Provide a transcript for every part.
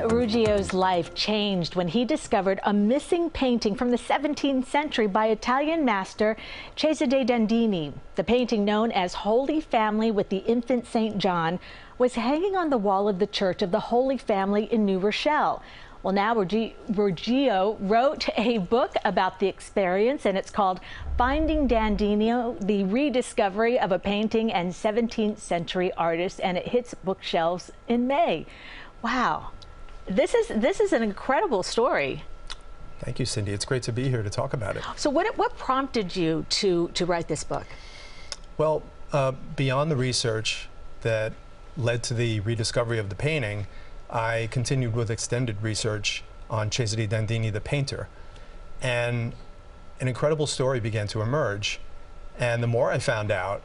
Ruggio's life changed when he discovered a missing painting from the 17th century by Italian master Cesare Dandini. The painting, known as Holy Family with the Infant St. John, was hanging on the wall of the Church of the Holy Family in New Rochelle. Well, now Ruggio wrote a book about the experience, and it's called Finding Dandini, the Rediscovery of a Painting and 17th Century Artist, and it hits bookshelves in May. Wow. This is an incredible story. Thank you, Cindy. It's great to be here to talk about it. So what prompted you to write this book? Well, beyond the research that led to the rediscovery of the painting, I continued with extended research on Cesare Dandini, the painter. And an incredible story began to emerge. And the more I found out,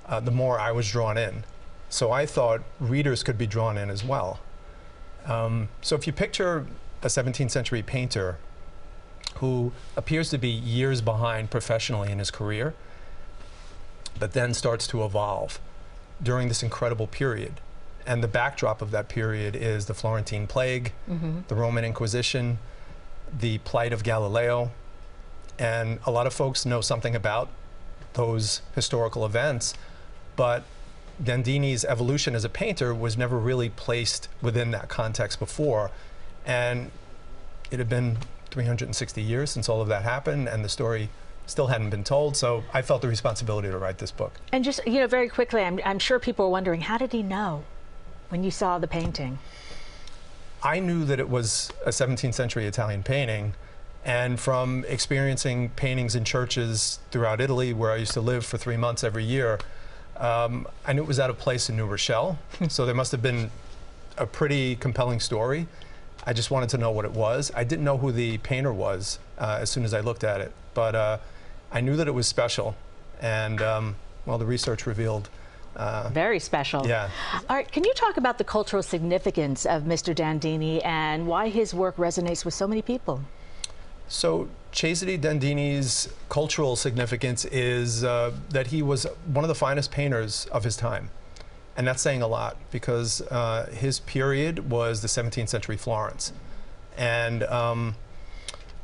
the more I was drawn in. So I thought readers could be drawn in as well. So if you picture a 17th century painter who appears to be years behind professionally in his career, but then starts to evolve during this incredible period. And the backdrop of that period is the Florentine Plague, the Roman Inquisition, the plight of Galileo. And a lot of folks know something about those historical events, but Dandini's evolution as a painter was never really placed within that context before. And it had been 360 years since all of that happened, and the story still hadn't been told, so I felt the responsibility to write this book. And just, you know, very quickly, I'm sure people are wondering, how did he know when you saw the painting? I knew that it was a 17th century Italian painting, and from experiencing paintings in churches throughout Italy, where I used to live for 3 months every year, I knew it was out of place in New Rochelle, so there must have been a pretty compelling story. I just wanted to know what it was. I didn't know who the painter was as soon as I looked at it, but I knew that it was special, and well, the research revealed very special. Yeah. All right, can you talk about the cultural significance of Mr. Dandini and why his work resonates with so many people? So Cesare Dandini's cultural significance is that he was one of the finest painters of his time. And that's saying a lot, because his period was the 17th century Florence. And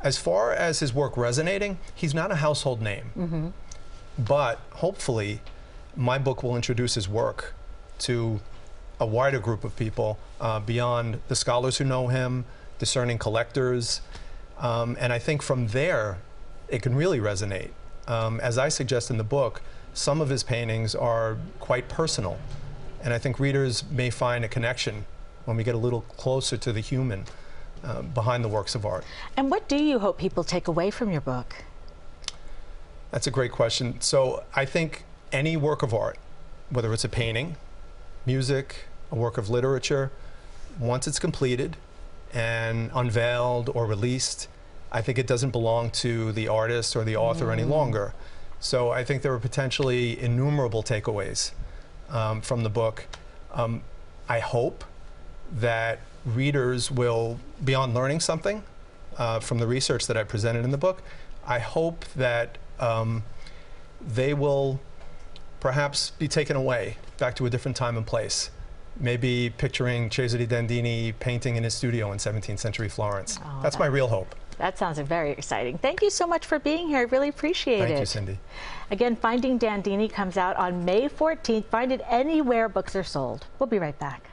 as far as his work resonating, he's not a household name. But hopefully, my book will introduce his work to a wider group of people beyond the scholars who know him, discerning collectors. And I think from there, it can really resonate. As I suggest in the book, some of his paintings are quite personal. And I think readers may find a connection when we get a little closer to the human behind the works of art. And what do you hope people take away from your book? That's a great question. So I think any work of art, whether it's a painting, music, a work of literature, once it's completed and unveiled or released, I think it doesn't belong to the artist or the author any longer. So I think there are potentially innumerable takeaways from the book. I hope that readers will, beyond learning something from the research that I presented in the book, I hope that they will perhaps be taken away back to a different time and place. Maybe picturing Cesare Dandini painting in his studio in 17th century Florence. Oh, that's my real hope. That sounds very exciting. Thank you so much for being here. I really appreciate it. Thank you, Cindy. Again, Finding Dandini comes out on May 14th. Find it anywhere books are sold. We'll be right back.